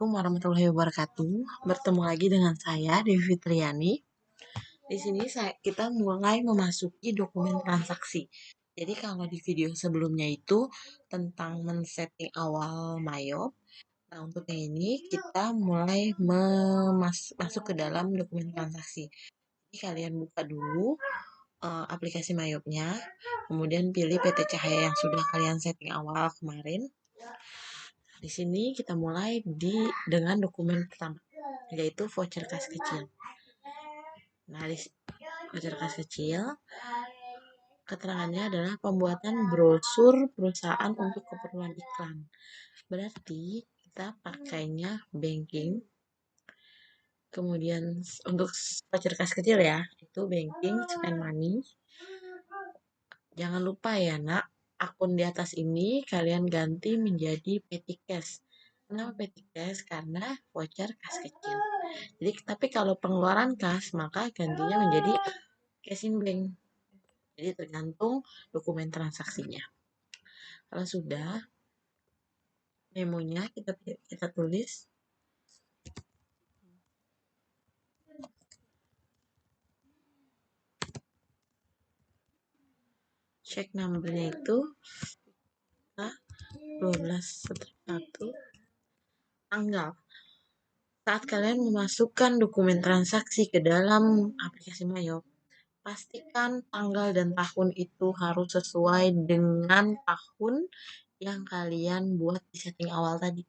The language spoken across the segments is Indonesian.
Assalamualaikum warahmatullahi wabarakatuh. Bertemu lagi dengan saya, Devi Fitriani. Di sini kita mulai memasuki dokumen transaksi. Jadi kalau di video sebelumnya itu tentang men-setting awal Mayop. Nah, untuk yang ini kita mulai masuk ke dalam dokumen transaksi. Jadi kalian buka dulu aplikasi Mayopnya, kemudian pilih PT Cahaya yang sudah kalian setting awal kemarin. Di sini kita mulai dengan dokumen pertama, yaitu voucher kas kecil. Nah, di voucher kas kecil, keterangannya adalah pembuatan brosur perusahaan untuk keperluan iklan. Berarti kita pakainya banking. Kemudian untuk voucher kas kecil ya, itu banking, spend money. Jangan lupa ya nak, akun di atas ini kalian ganti menjadi petty cash. Kenapa petty cash? Karena voucher kas kecil. Jadi, tapi kalau pengeluaran kas, maka gantinya menjadi cash in bank. Jadi tergantung dokumen transaksinya. Kalau sudah, memonya kita tulis. Check numbernya itu 12/1 tanggal. Saat kalian memasukkan dokumen transaksi ke dalam aplikasi Mayop, pastikan tanggal dan tahun itu harus sesuai dengan tahun yang kalian buat di setting awal tadi.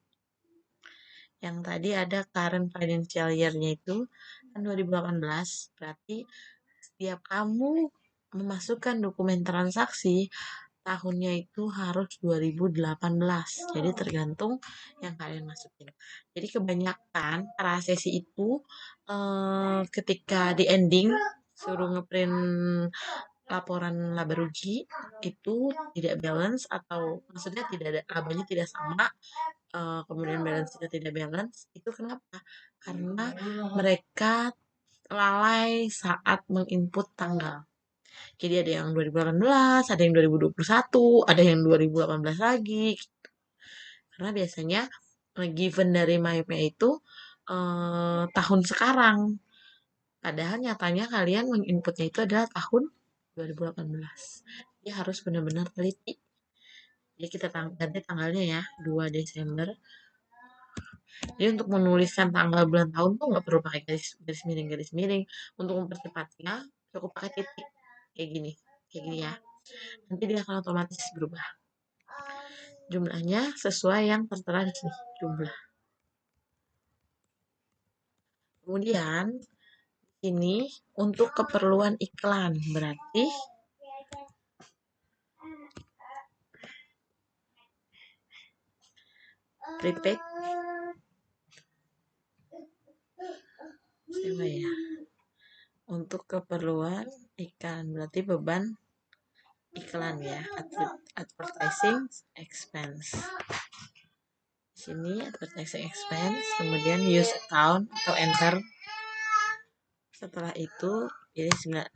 Yang tadi ada current financial year-nya itu kan 2018, berarti setiap kamu memasukkan dokumen transaksi, tahunnya itu harus 2018. Jadi tergantung yang kalian masukin. Jadi kebanyakan sesi itu ketika di ending suruh ngeprint laporan laba rugi itu tidak balance, atau maksudnya tidak ada, labanya tidak sama, kemudian balance tidak balance. Itu kenapa? Karena mereka lalai saat menginput tanggal. Jadi ada yang 2018, ada yang 2021, ada yang 2018 lagi. Karena biasanya given dari Mayopnya itu tahun sekarang. Padahal nyatanya kalian menginputnya itu adalah tahun 2018. Jadi harus benar-benar teliti. Jadi kita ganti tanggalnya ya, 2 Desember. Jadi untuk menuliskan tanggal, bulan, tahun tuh nggak perlu pakai garis miring. Untuk mempercepatnya cukup pakai titik kayak gini ya. Nanti dia akan otomatis berubah. Jumlahnya sesuai yang tertera di sini, jumlah. Kemudian ini untuk keperluan iklan, berarti prepaid apa ya? Untuk keperluan iklan, berarti beban iklan ya, advertising expense. Di sini advertising expense, kemudian use account atau enter. Setelah itu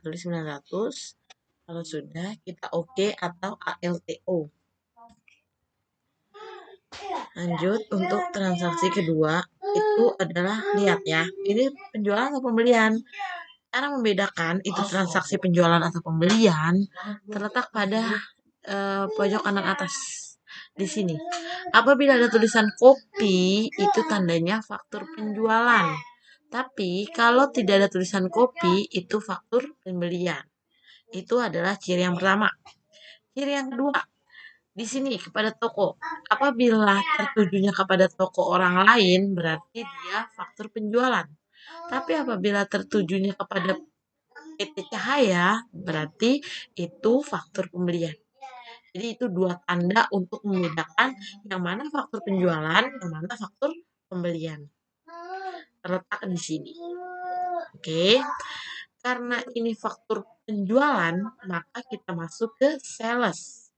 tulis 900. Kalau sudah, kita oke atau ALTO. Lanjut, untuk transaksi kedua itu adalah, lihat ya, ini penjualan atau pembelian. Cara membedakan itu transaksi penjualan atau pembelian terletak pada pojok kanan atas di sini. Apabila ada tulisan kopi, itu tandanya faktur penjualan. Tapi kalau tidak ada tulisan kopi, itu faktur pembelian. Itu adalah ciri yang pertama. Ciri yang kedua, di sini kepada toko. Apabila tertujunya kepada toko orang lain, berarti dia faktur penjualan. Tapi apabila tertujunya kepada PT Cahaya, berarti itu faktur pembelian. Jadi itu dua tanda untuk membedakan yang mana faktur penjualan, yang mana faktur pembelian. Terletak di sini. Oke. Karena ini faktur penjualan, maka kita masuk ke sales.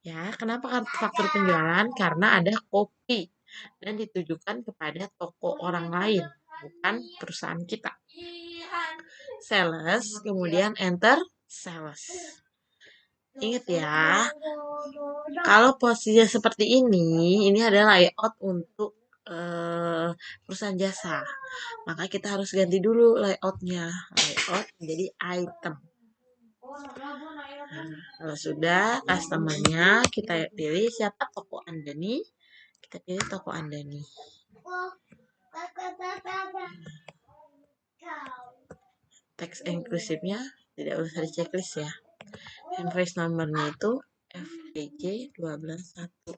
Ya, kenapa faktur penjualan? Karena ada kopi dan ditujukan kepada toko orang lain, bukan perusahaan kita. Sales, kemudian enter sales. Ingat ya, kalau posisinya seperti ini adalah layout untuk perusahaan jasa. Maka kita harus ganti dulu layoutnya, layout menjadi item. Nah, kalau sudah customernya kita pilih siapa toko Anda nih, kita pilih toko Anda nih. Teks inklusifnya tidak usah di checklist ya. Invoice numbernya itu FDJ 121.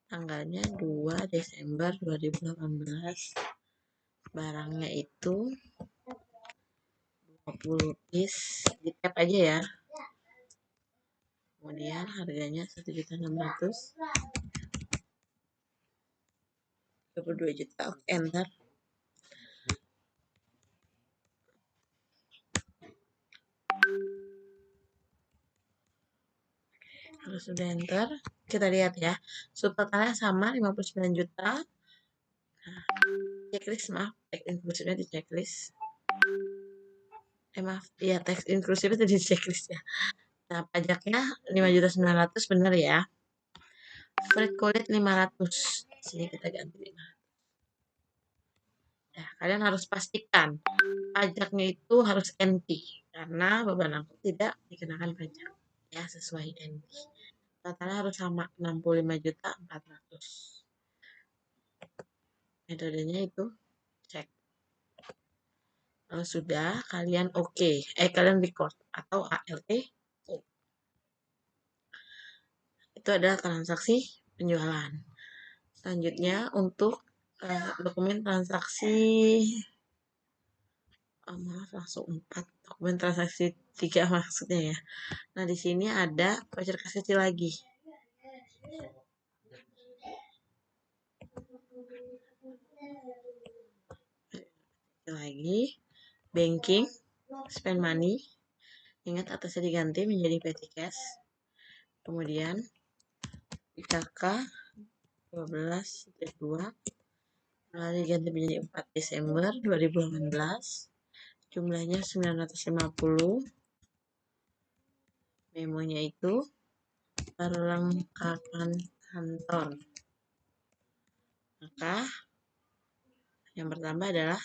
Tanggalnya 2 Desember 2018. Barangnya itu 20 piece, di tap aja ya. Kemudian harganya 1.600.000. 22 juta, oke, enter. Kalau sudah enter, kita lihat ya, subtotalnya sama 59 juta. Nah, checklist, maaf, teks inklusifnya di checklist. Maaf, ya teks inklusifnya di checklist ya. Nah, pajaknya 5.900.000 benar ya. Freight kulit 500. Sini kita ganti 500. Ya, kalian harus pastikan pajaknya itu harus NT karena beban angkut tidak dikenakan pajak. Ya, sesuai NT. Totalnya harus sama 65.400.000. Metodenya itu cek. Kalau sudah kalian oke, kalian record atau ALT. Itu adalah transaksi penjualan. Selanjutnya untuk dokumen transaksi, maaf langsung 4, dokumen transaksi 3 maksudnya ya. Nah, di sini ada voucher kas kecil lagi. Banking, spend money. Ingat atasnya diganti menjadi petty cash. Kemudian IKK 12/2 lalu diganti menjadi 4 Desember 2018. Jumlahnya 950. Memonya itu perlengkapan kantor. Maka yang pertama adalah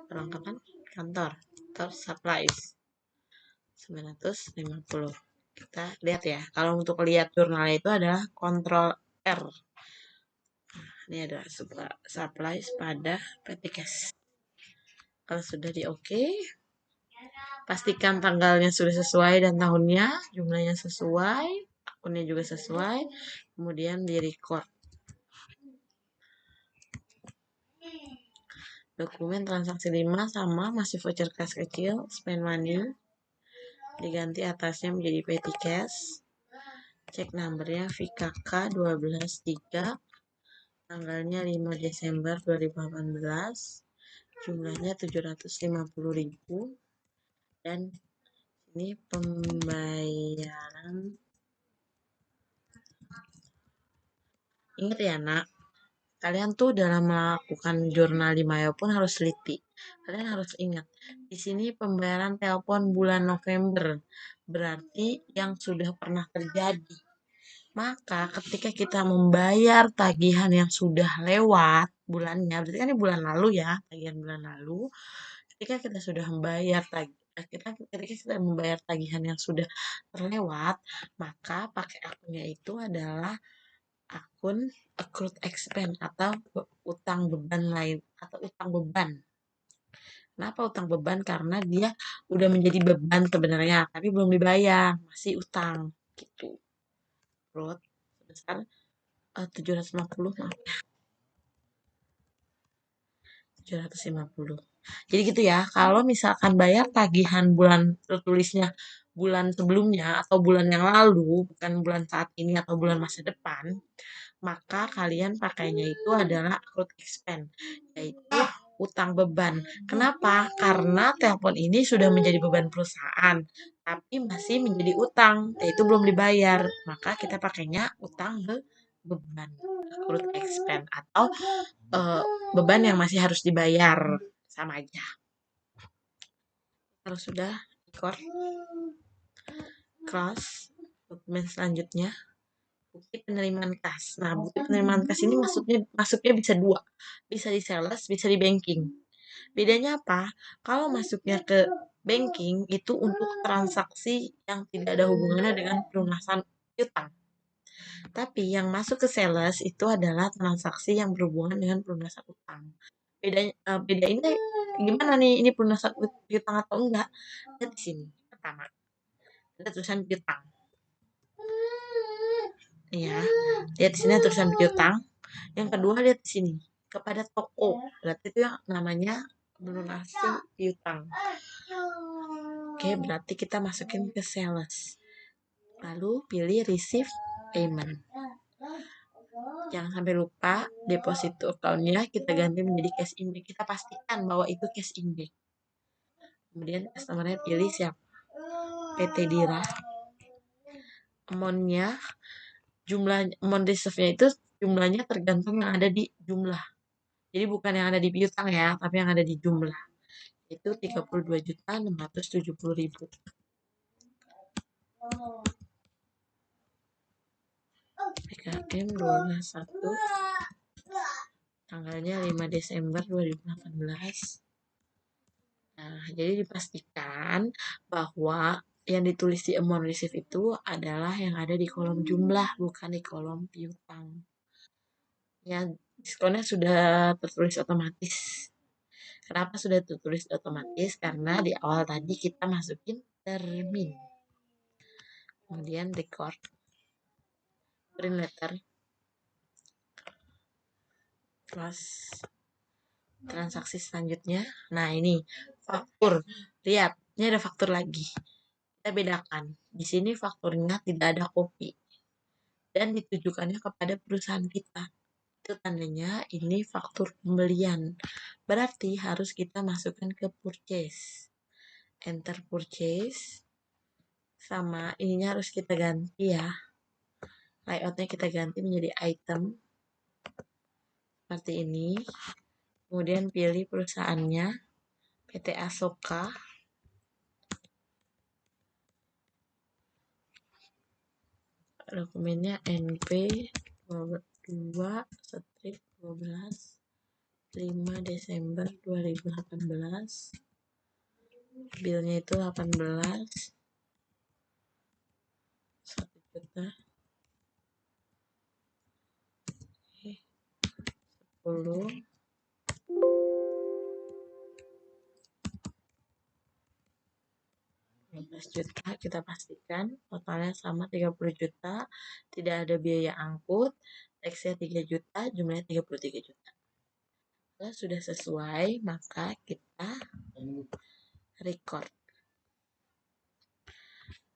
perlengkapan kantor atau supplies 950. Kita lihat ya, kalau untuk lihat jurnalnya itu adalah Ctrl R. Ini adalah supplies pada petty cash. Kalau sudah di oke, pastikan tanggalnya sudah sesuai dan tahunnya, jumlahnya sesuai, akunnya juga sesuai, kemudian di record. Dokumen transaksi 5 sama, masih voucher kas kecil, spend money, diganti atasnya menjadi petty cash. Cek numbernya VKK 12/3, tanggalnya 5 Desember 2018, jumlahnya 750.000, dan ini pembayaran. Ingat ya nak, kalian tuh dalam melakukan jurnal di Mayo pun harus teliti. Kalian harus ingat, di sini pembayaran telepon bulan November, berarti yang sudah pernah terjadi. Maka ketika kita membayar tagihan yang sudah lewat bulannya, berarti kan ini bulan lalu ya, tagihan bulan lalu. Ketika kita sudah membayar ketika kita membayar tagihan yang sudah terlewat, maka pakai akunnya itu adalah akun accrued expense atau utang beban lain atau utang beban. Kenapa utang beban? Karena dia udah menjadi beban sebenarnya, tapi belum dibayar, masih utang gitu. Accrued sebesar 750, maaf ya. 750. Jadi gitu ya, kalau misalkan bayar tagihan bulan tertulisnya bulan sebelumnya atau bulan yang lalu, bukan bulan saat ini atau bulan masa depan, maka kalian pakainya itu adalah accrued expense, yaitu utang beban. Kenapa? Karena telepon ini sudah menjadi beban perusahaan, tapi masih menjadi utang, yaitu belum dibayar. Maka kita pakainya utang beban, accrued expense, atau beban yang masih harus dibayar, sama aja. Kalau sudah record, close dokumen selanjutnya. bukti penerimaan kas. Nah, bukti penerimaan kas ini masuknya bisa dua, bisa di sales, bisa di banking. Bedanya apa? Kalau masuknya ke banking itu untuk transaksi yang tidak ada hubungannya dengan pelunasan utang. Tapi yang masuk ke sales itu adalah transaksi yang berhubungan dengan pelunasan utang. Beda ini gimana nih? Ini pelunasan utang atau enggak? Lihat di sini. Pertama, ada tulisan piutang. Ya, lihat di sini ada tulisan piutang. Yang kedua lihat di sini kepada toko. Berarti itu yang namanya melunasi piutang. Oke, berarti kita masukin ke sales. Lalu pilih receive payment. Jangan sampai lupa deposito account-nya kita ganti menjadi cash in bank. Kita pastikan bahwa itu cash in bank. Kemudian customer-nya pilih siapa? PT Dira. Amount-nya, jumlah amount reserve-nya itu jumlahnya tergantung yang ada di jumlah. Jadi bukan yang ada di piutang ya, tapi yang ada di jumlah. Itu 32.670.000. PKM 121 tanggalnya 5 Desember 2018. Nah, jadi dipastikan bahwa yang ditulis di amount receive itu adalah yang ada di kolom jumlah, bukan di kolom piutang. Ya, diskonnya sudah tertulis otomatis. Kenapa sudah tertulis otomatis? Karena di awal tadi kita masukin termin. Kemudian record, print letter, plus transaksi selanjutnya. Nah, ini faktur. Lihat, ini ada faktur lagi. Kita bedakan. Di sini fakturnya tidak ada kopi dan ditujukannya kepada perusahaan kita. Itu tandanya ini faktur pembelian. Berarti harus kita masukkan ke purchase. Enter purchase. Sama ininya harus kita ganti ya. Layoutnya kita ganti menjadi item. Seperti ini. Kemudian pilih perusahaannya. PT Asoka. Dokumennya NP 2/12 5 Desember 2018. Bilnya itu 18 1 juta 10 15 juta. Kita pastikan totalnya sama 30 juta, tidak ada biaya angkut, taxnya 3 juta, jumlahnya 33 juta. Kalau sudah sesuai, maka kita record.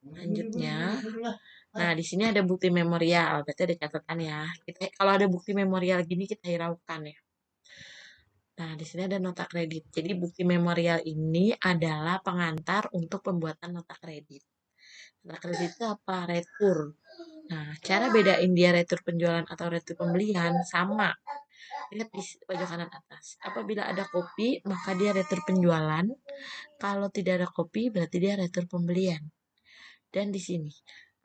Selanjutnya, nah di sini ada bukti memorial, berarti ada catatan ya. Kalau ada bukti memorial gini kita hiraukan ya. Nah, di sini ada nota kredit. Jadi bukti memorial ini adalah pengantar untuk pembuatan nota kredit. Nota kredit itu apa? Retur. Nah, cara bedain dia retur penjualan atau retur pembelian sama. Lihat di pojok kanan atas. Apabila ada kopi, maka dia retur penjualan. Kalau tidak ada kopi, berarti dia retur pembelian. Dan di sini,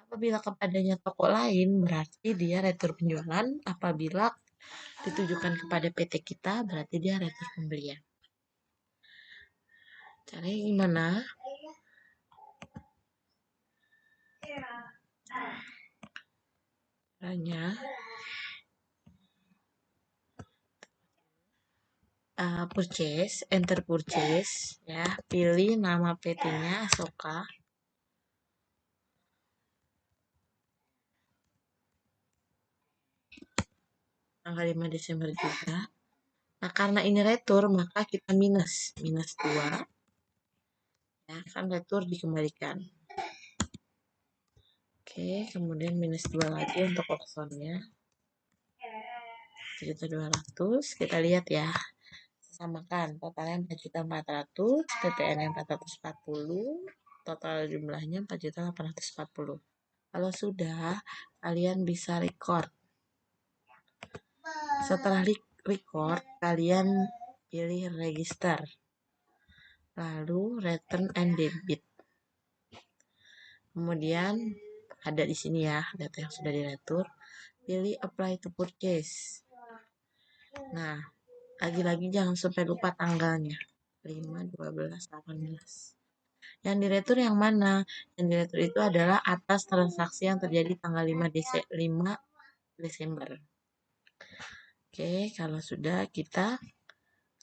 apabila kepadanya toko lain, berarti dia retur penjualan. Apabila ditujukan kepada PT kita, berarti dia retur pembelian. Caranya gimana? Caranya purchase, enter purchase ya, pilih nama PT-nya Asoka. Tanggal 5 Desember juga. Nah, karena ini retur, maka kita minus 2. Ya, kan retur dikembalikan. Oke, kemudian minus 2 lagi untuk opsionnya. 1.200.000. Kita lihat ya. Samakan. Totalnya 4.400.000, PPN-nya 440, total jumlahnya 4.840. Kalau sudah, kalian bisa record. Setelah record, kalian pilih register. Lalu return and debit. Kemudian ada di sini ya data yang sudah diretur. pilih apply to purchase. Nah, lagi-lagi jangan sampai lupa tanggalnya. 5, 12, 18. Yang diretur yang mana? Yang diretur itu adalah atas transaksi yang terjadi tanggal 5 Desember. Oke, kalau sudah kita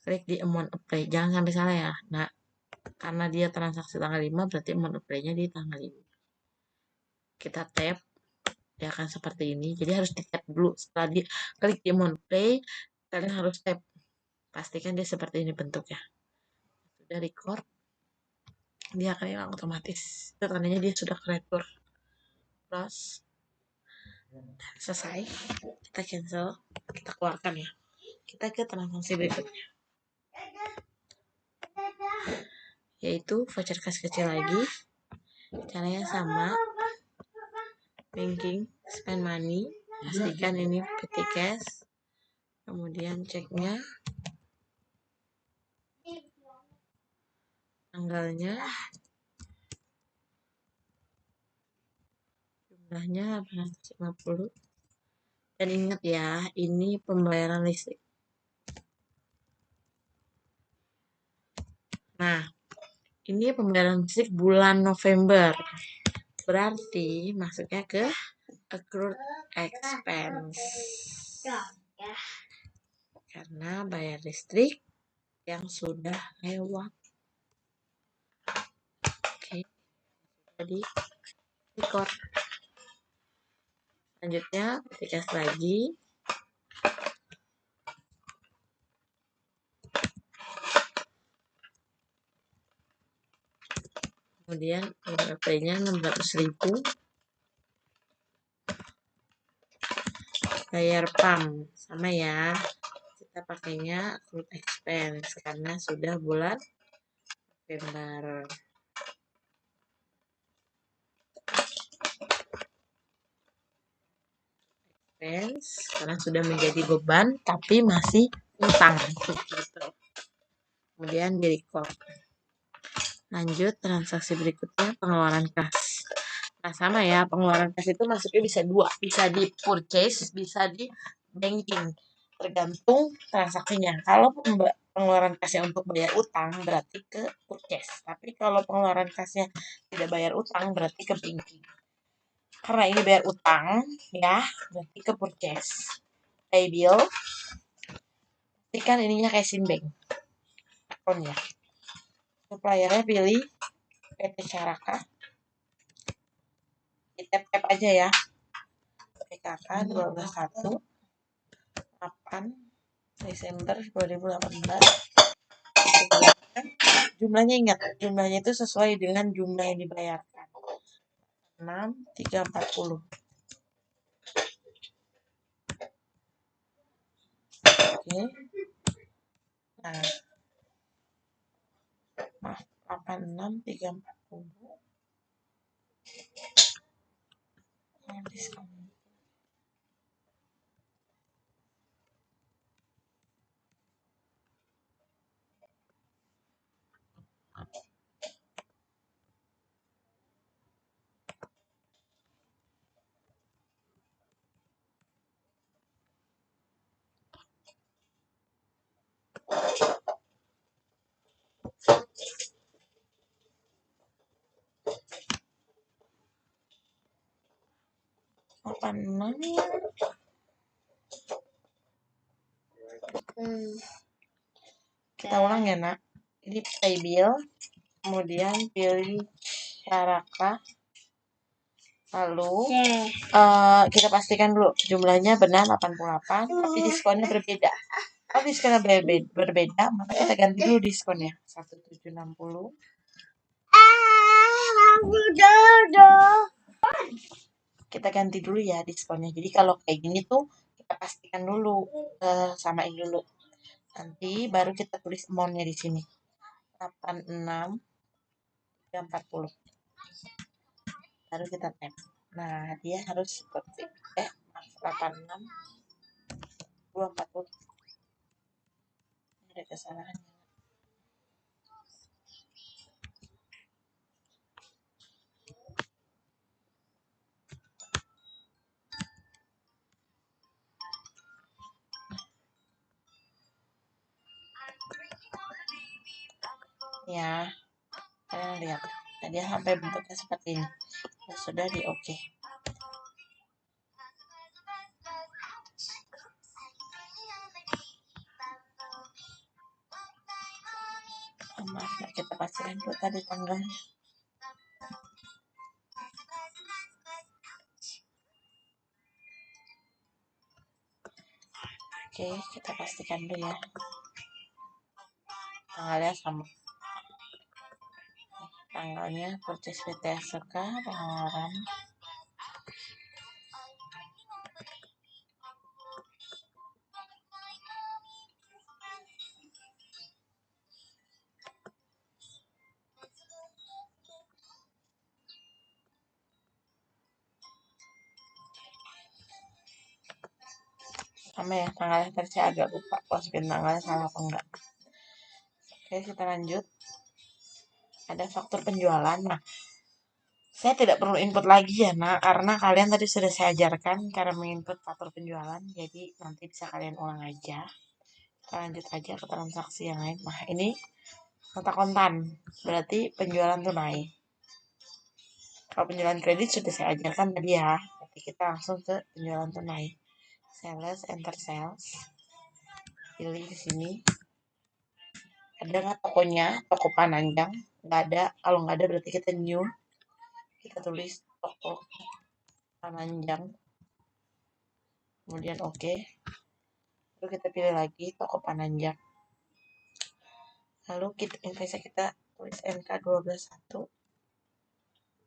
klik di amount apply. Jangan sampai salah ya. Nah, karena dia transaksi tanggal 5 berarti amount apply-nya di tanggal 5. Kita tap, dia akan seperti ini. Jadi harus di tap dulu. Setelah di klik di amount apply, kalian harus tap. Pastikan dia seperti ini bentuknya. Sudah record, dia akan hilang otomatis. Itu tandanya dia sudah kreatur. Plus, selesai. Kita cancel, kita keluarkan ya. Kita ke transaksi berikutnya, yaitu voucher cash kecil lagi. Caranya sama, banking, spend money, pastikan ini PT Cash, kemudian ceknya, tanggalnya, jumlahnya 850. Dan ingat ya, ini pembayaran listrik. Nah, ini pembayaran listrik bulan November. Berarti masuknya ke accrued expense. Karena bayar listrik yang sudah lewat. Oke, jadi record. Selanjutnya ketika lagi, kemudian UMP-nya 600.000, bayar PAM sama ya, kita pakainya accrued expense karena sudah bulan November. Expense karena sudah menjadi beban tapi masih utang gitu. Kemudian di record. Lanjut transaksi berikutnya, pengeluaran kas. Nah sama ya, pengeluaran kas itu masuknya bisa dua, bisa di purchase, bisa di banking, tergantung transaksinya. Kalau pengeluaran kasnya untuk bayar utang berarti ke purchase, tapi kalau pengeluaran kasnya tidak bayar utang berarti ke banking. Karena ini bayar utang ya, berarti ke purchase. Pay bill, pastikan ininya casing bank akunnya. Suppliernya pilih PT Caraka, di tap aja ya, PKK 12/1/8 Desember 2018. Jumlahnya ingat, jumlahnya itu sesuai dengan jumlah yang dibayarkan. 6.340. Oke. Nah, 86.340. Diskon. 86. Kita ulang ya nak. Ini pay bill, kemudian pilih Caraka, lalu kita pastikan dulu jumlahnya benar 88, tapi diskonnya berbeda. Kalau diskonnya berbeda, maka kita ganti dulu diskonnya 1760. Kita ganti dulu ya diskonnya. Jadi kalau kayak gini tuh kita pastikan dulu, samain dulu. Nanti baru kita tulis amount-nya di sini. 86.340. Baru kita tap. Nah, dia harus seperti 86.240. Ini ada kesalahan. Ya, kalian lihat. Nah, dia sampai bentuknya seperti ini. Ya, sudah di oke. Maaf, kita pastikan dulu tadi tanggalnya. Oke, kita pastikan dulu ya. Tanggalnya sama. Tanggalnya purchase PT Asoka, pengeluaran. Sama ya, tanggalnya tadi saya agak lupa masukin tanggalnya salah apa enggak. Oke, kita lanjut. Ada faktur penjualan. Nah, saya tidak perlu input lagi ya, nah, karena kalian tadi sudah saya ajarkan cara menginput faktur penjualan, jadi nanti bisa kalian ulang aja. Kita lanjut aja ke transaksi yang lain. Nah, ini nota kontan, berarti penjualan tunai. Kalau penjualan kredit sudah saya ajarkan tadi ya, jadi kita langsung ke penjualan tunai. Sales, enter sales. Pilih di sini. Ada nggak tokonya? Toko Pananjang? Nggak ada. Kalau nggak ada berarti kita new. Kita tulis toko Pananjang. Kemudian oke. Lalu kita pilih lagi toko Pananjang. Lalu kita tulis NK 121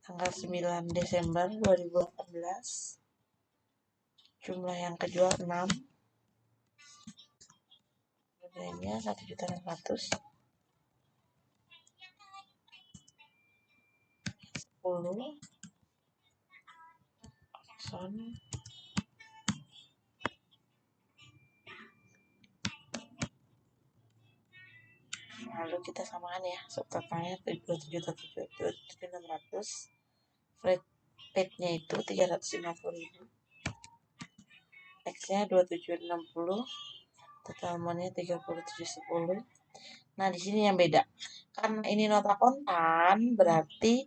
tanggal 9 Desember 2018. Jumlah yang kejual 6. Harganya 1.600.000. 10 son. Lalu kita samakan ya, subtotalnya 27.600. Flat rate-nya itu 350.000. X-nya 2760. Total money 3710. Nah, di sini yang beda. Karena ini nota kontan, berarti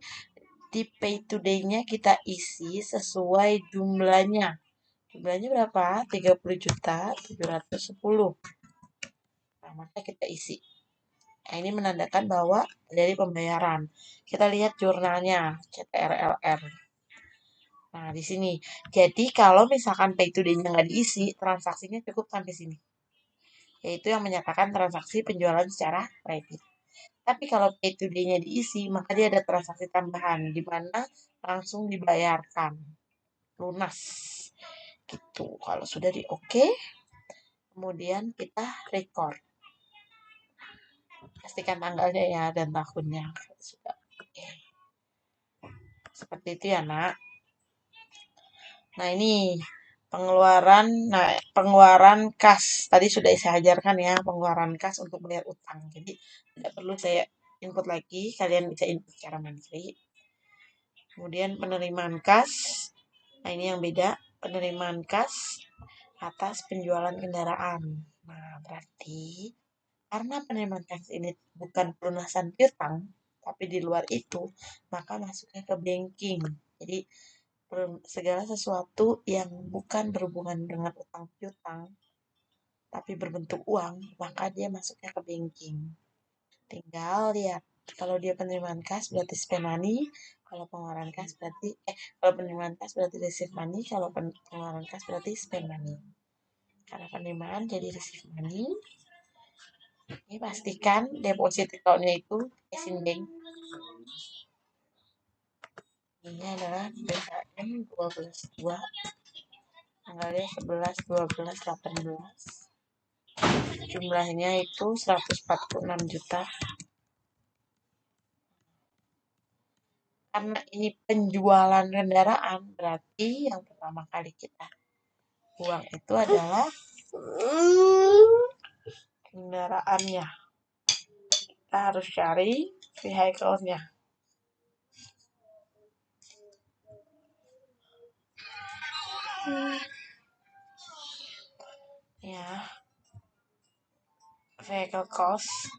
di pay today-nya kita isi sesuai jumlahnya. Jumlahnya berapa? 30.710. Nah, maka kita isi. Nah, ini menandakan bahwa dari pembayaran. Kita lihat jurnalnya, CTRLR. Nah, di sini. Jadi, kalau misalkan pay today-nya nggak diisi, transaksinya cukup sampai sini. Yaitu yang menyatakan transaksi penjualan secara kredit. Tapi kalau pay today-nya diisi, maka dia ada transaksi tambahan, di mana langsung dibayarkan. Lunas. Gitu. Kalau sudah di oke, kemudian kita record. Pastikan tanggalnya ya dan tahunnya. Sudah oke. Seperti itu ya, Nak. Nah, ini pengeluaran kas. Tadi sudah saya ajarkan ya, pengeluaran kas untuk bayar utang. Jadi, tidak perlu saya input lagi, kalian bisa input secara mandiri. Kemudian penerimaan kas. Nah, ini yang beda, penerimaan kas atas penjualan kendaraan. Nah, berarti karena penerimaan kas ini bukan pelunasan piutang, tapi di luar itu, maka masuknya ke banking. Jadi, segala sesuatu yang bukan berhubungan dengan utang piutang, tapi berbentuk uang, maka dia masuknya ke banking. Tinggal lihat, kalau dia penerimaan kas berarti spend money, kalau pengeluaran kas berarti kalau penerimaan kas berarti receive money, kalau pengeluaran kas berarti spend money. Karena penerimaan jadi receive money. Ini pastikan deposit account-nya itu Exim Bank. Ini adalah BHM 12.2, tanggalnya 11/12/18. Jumlahnya itu 146 juta. Karena ini penjualan kendaraan, berarti yang pertama kali kita buang itu adalah kendaraannya. Kita harus cari vehicle-nya. Ya, vehicle cost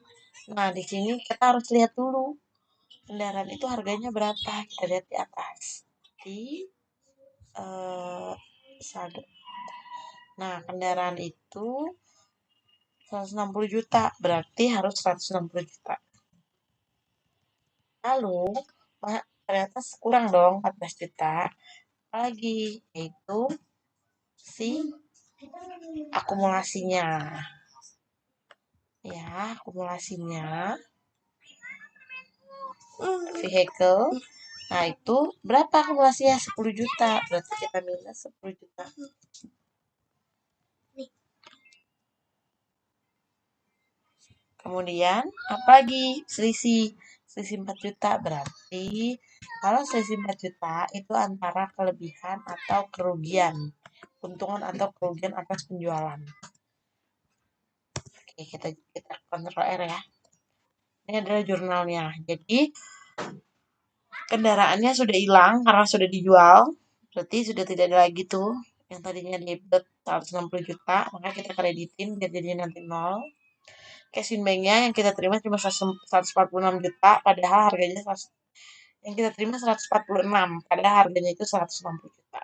Nah, di sini kita harus lihat dulu kendaraan itu harganya berapa. Kita lihat di atas. Di saldo. Nah, kendaraan itu 160 juta, berarti harus 160 juta. Lalu, ternyata kurang dong 14 juta. Lagi, yaitu si akumulasinya. Ya, akumulasinya. Vehicle. Nah, itu berapa akumulasinya? 10 juta. Berarti kita minus 10 juta. Kemudian, apa lagi? Selisih 4 juta. Berarti, kalau selisih 4 juta, itu antara kelebihan atau kerugian. Keuntungan atau kerugian atas penjualan. Oke, kita kontrol R ya. Ini adalah jurnalnya. Jadi, kendaraannya sudah hilang karena sudah dijual. Berarti sudah tidak ada lagi tuh. Yang tadinya debit 160 juta, maka kita kreditin biar jadinya nanti 0. Cash in bank-nya yang kita terima cuma 146 juta, padahal harganya yang kita terima 146, padahal harganya itu 160 juta.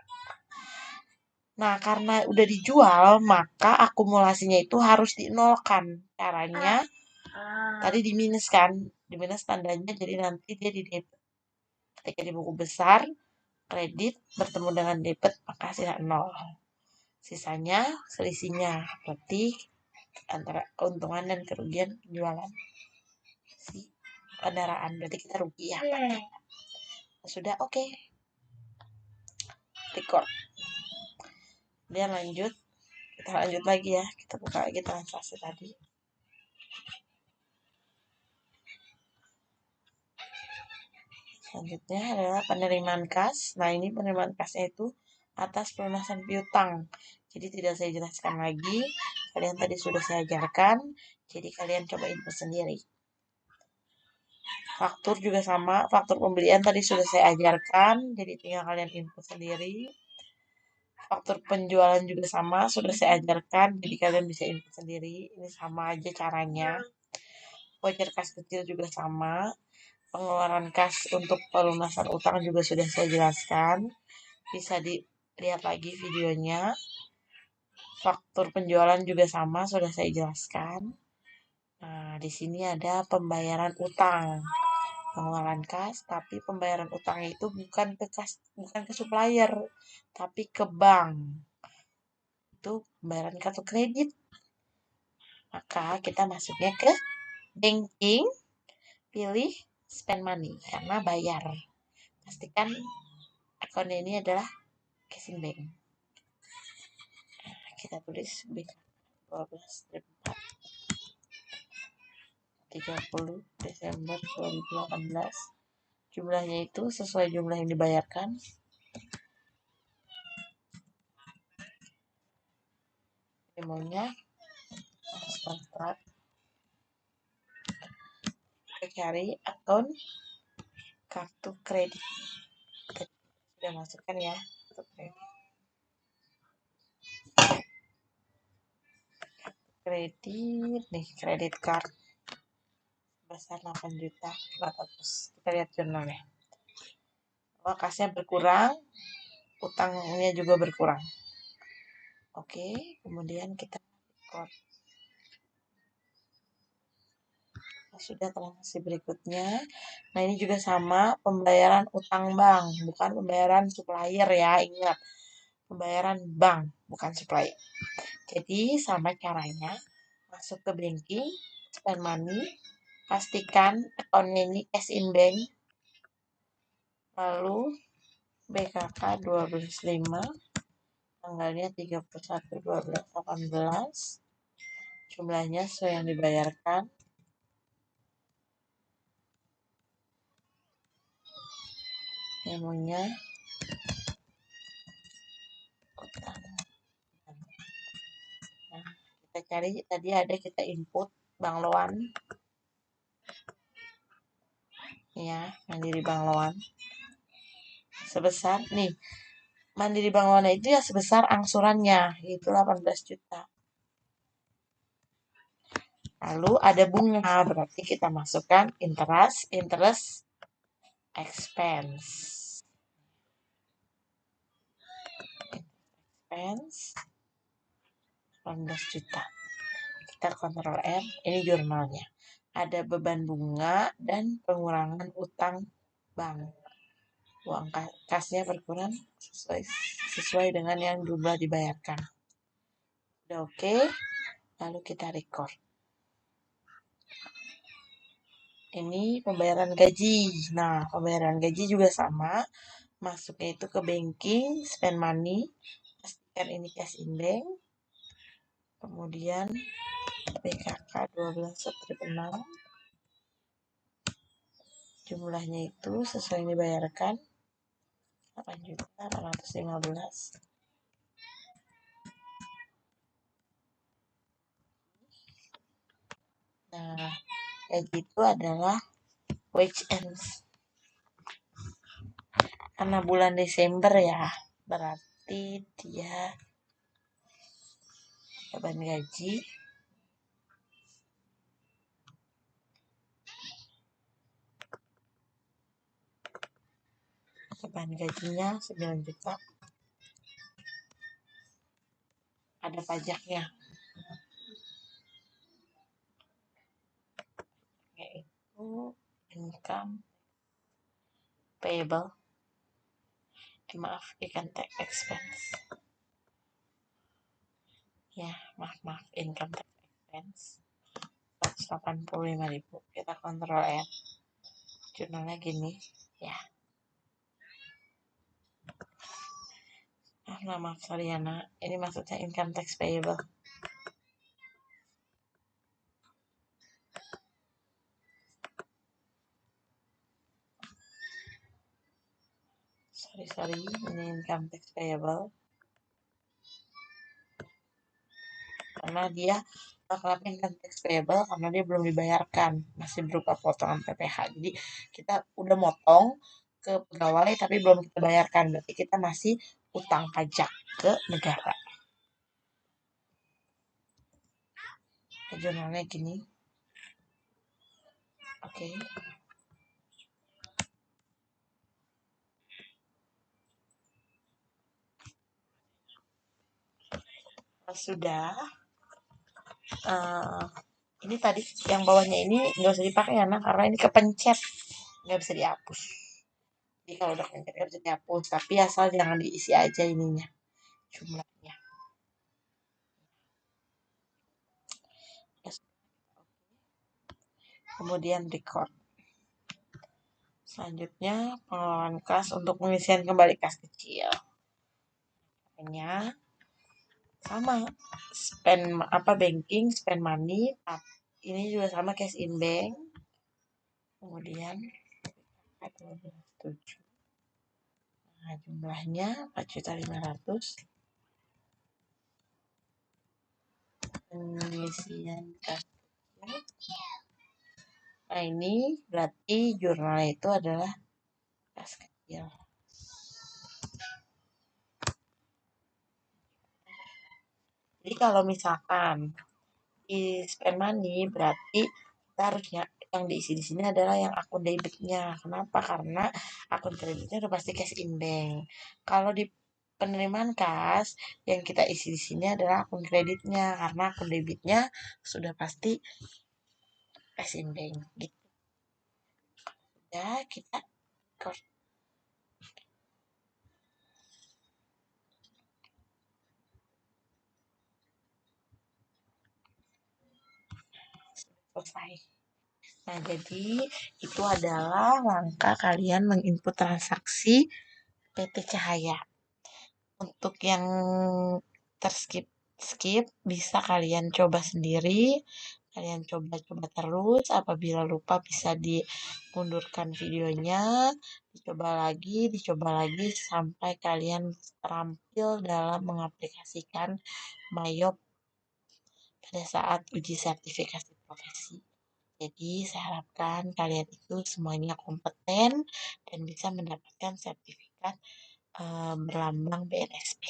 Nah, karena udah dijual, maka akumulasinya itu harus dinolkan. Caranya, tadi diminus kan? Diminus tandanya, jadi nanti dia di debit. Ketika di buku besar, kredit bertemu dengan debit, maka sisa 0. Sisanya selisihnya, berarti antara keuntungan dan kerugian penjualan si kendaraan. Berarti kita rugi ya. Sudah oke. Record. Kemudian lanjut. Kita lanjut lagi ya. Kita buka lagi transaksi tadi. Selanjutnya adalah penerimaan kas. Nah, ini penerimaan kasnya itu atas pelunasan piutang. Jadi tidak saya jelaskan lagi. Kalian tadi sudah saya ajarkan. Jadi kalian coba input sendiri. Faktur juga sama. Faktur pembelian tadi sudah saya ajarkan. Jadi tinggal kalian input sendiri. Faktur penjualan juga sama. Sudah saya ajarkan. Jadi kalian bisa input sendiri. Ini sama aja caranya. Voucher kas kecil juga sama. Pengeluaran kas untuk pelunasan utang juga sudah saya jelaskan. Bisa dilihat lagi videonya. Faktur penjualan juga sama, sudah saya jelaskan. Nah, di sini ada pembayaran utang. Pengeluaran kas, tapi pembayaran utang itu bukan ke supplier, tapi ke bank. Itu pembayaran kartu kredit. Maka kita masuknya ke banking, pilih spend money karena bayar. Pastikan akun ini adalah casing bank. Kita tulis B12 30 Desember 2018. Jumlahnya itu sesuai jumlah yang dibayarkan. Demonya start. Kita cari akun kartu kredit. Sudah masukkan ya kartu kredit. Kredit nih, kredit card sebesar 8 juta 400. Kita lihat jurnalnya. Kasnya berkurang, utangnya juga berkurang. Oke, kemudian kita record. Sudah transaksi berikutnya. Nah, ini juga sama, pembayaran utang bank, bukan pembayaran supplier ya, ingat. Pembayaran bank, bukan supplier. Jadi, sama caranya, masuk ke banking, spend money, pastikan akunnya ini cash in bank, lalu BKK 12.5, tanggalnya 31/12/18, jumlahnya sesuai yang dibayarkan. Memonya utang. Nah, kita cari tadi ada kita input Bank Loan. Ya, Mandiri Bank Loan. Sebesar nih. Mandiri Bank Loan itu ya sebesar angsurannya, itu 18 juta. Lalu ada bunga, berarti kita masukkan interest expense. Expense 18 juta. Kita kontrol R, ini jurnalnya. Ada beban bunga dan pengurangan utang bank. Uang kasnya berkurang sesuai dengan yang jumlah dibayarkan. Udah oke, lalu kita record. Ini pembayaran gaji. Nah, pembayaran gaji juga sama. Masuknya itu ke banking, spend money. Pastikan ini cash in bank. Kemudian BKK 12/6. Jumlahnya itu sesuai yang dibayarkan 8.815. Nah, gaji itu adalah wage ends. Karena bulan Desember ya, berarti dia beban gaji gajinya 9 juta. Ada pajaknya, yaitu income payable. Maaf, income tax expense. Ya, maaf, income tax expense 185.000. Kita kontrol N. Jurnalnya gini, ya. Maaf, Sariana. Ini maksudnya income tax payable. Sorry, ini income tax payable. Karena dia, kenapa income tax payable? Karena dia belum dibayarkan, masih berupa potongan PPh. Jadi kita udah motong ke pegawai tapi belum kita bayarkan, berarti kita masih utang pajak ke negara. Jurnalnya gini. Oke. Sudah. Ini tadi yang bawahnya ini nggak usah dipakai ya, karena ini kepencet, nggak bisa dihapus. Jadi kalau udah kepencet nggak bisa dihapus, tapi asal jangan diisi aja ininya, jumlahnya. Kemudian record. Selanjutnya pengelolaan kas untuk pengisian kembali kas kecil. Hanya sama, spend banking, spend money. Ini juga sama cash in bank. Kemudian 7. Nah, jumlahnya 4.500.000. Pengisian kas kecil. Nah, ini berarti jurnalnya itu adalah kas kecil. Jadi kalau misalkan di spend money, berarti kita harusnya yang diisi di sini adalah yang akun debitnya. Kenapa? Karena akun kreditnya udah pasti cash in bank. Kalau di penerimaan kas, yang kita isi di sini adalah akun kreditnya, karena akun debitnya sudah pasti cash in bank. Gitu. Ya, kita selesai. Nah, jadi itu adalah langkah kalian menginput transaksi PT Cahaya. Untuk yang skip bisa kalian coba sendiri. Kalian coba terus. Apabila lupa bisa dimundurkan videonya. Dicoba lagi sampai kalian terampil dalam mengaplikasikan Mayop pada saat uji sertifikasi profesi. Jadi saya harapkan kalian itu semuanya kompeten dan bisa mendapatkan sertifikat berlambang BNSP.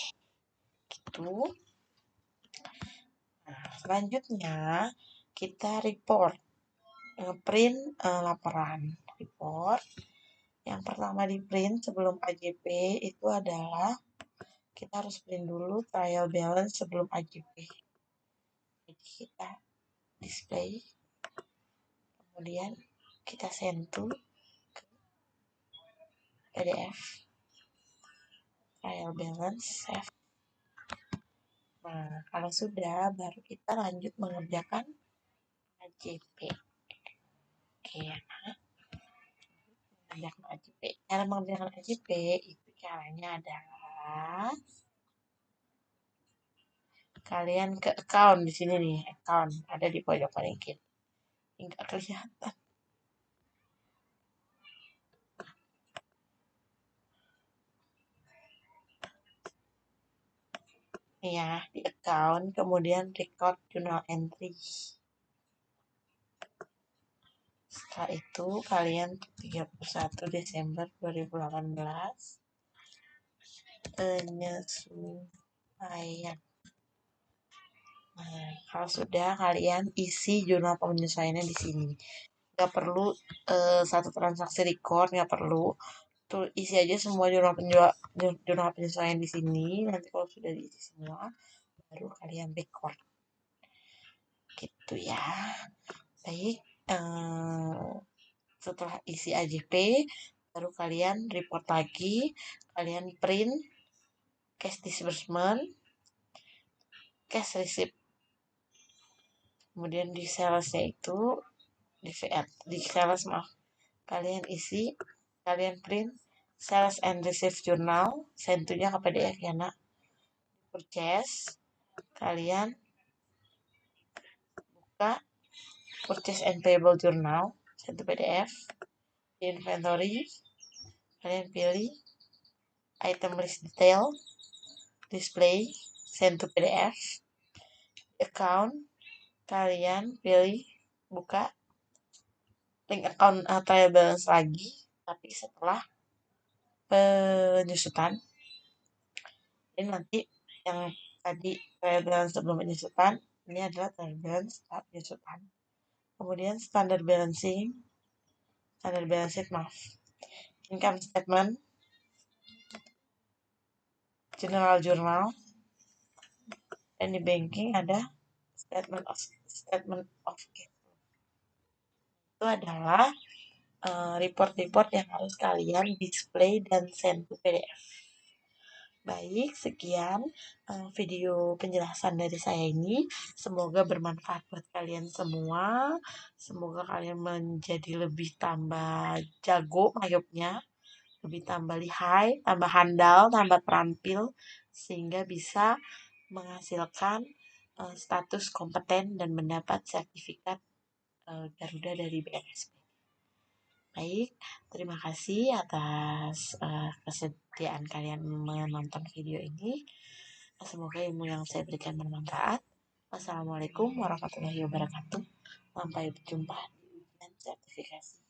Gitu. Nah, selanjutnya kita report, print laporan report. Yang pertama di print sebelum AJP itu adalah kita harus print dulu trial balance sebelum AJP. Jadi kita display, kemudian kita send to PDF trial balance save. Nah, kalau sudah baru kita lanjut mengerjakan AJP. Oke ya, mengerjakan AJP. Cara mengerjakan AJP itu caranya adalah kalian ke account di sini nih, account ada di pojok paling kiri. Enggak kelihatan. Ya, di account, kemudian record journal entry. Setelah itu kalian 31 Desember 2018 penyesuaian. Nah, kalau sudah kalian isi jurnal penyesuaiannya di sini. Nggak perlu satu transaksi record, nggak perlu. Tuh isi aja semua jurnal penyesuaian di sini. Nanti kalau sudah diisi semua, baru kalian record. Gitu ya. Baik. Setelah isi AJP, baru kalian report lagi. Kalian print cash disbursement, cash receipt. Kemudian di salesnya itu di sales kalian isi, kalian print sales and receive journal, sentuhnya ke PDF ya nak. Purchase, kalian buka purchase and payable journal, sentuh PDF. Di inventory, kalian pilih item list detail, display, sentuh PDF. Account, kalian pilih buka link account trial balance lagi, tapi setelah penyusutan. Jadi nanti yang tadi trial balance sebelum penyusutan, ini adalah trial balance saat penyusutan. Kemudian standard balance sheet maaf, income statement, general journal, dan di banking ada statement of cash. Itu adalah report-report yang harus kalian display dan send to PDF. Baik, sekian video penjelasan dari saya ini. Semoga bermanfaat buat kalian semua. Semoga kalian menjadi lebih tambah jago mayopnya, lebih tambah lihai, tambah handal, tambah terampil, sehingga bisa menghasilkan status kompeten dan mendapat sertifikat Garuda dari BNSP. Baik, terima kasih atas kesediaan kalian menonton video ini. Semoga ilmu yang saya berikan bermanfaat. Wassalamualaikum warahmatullahi wabarakatuh. Sampai berjumpa di ujian sertifikasi.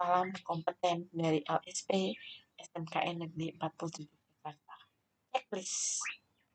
Salam kompeten dari LSP SMKN Negeri 47 Jakarta. Checklist.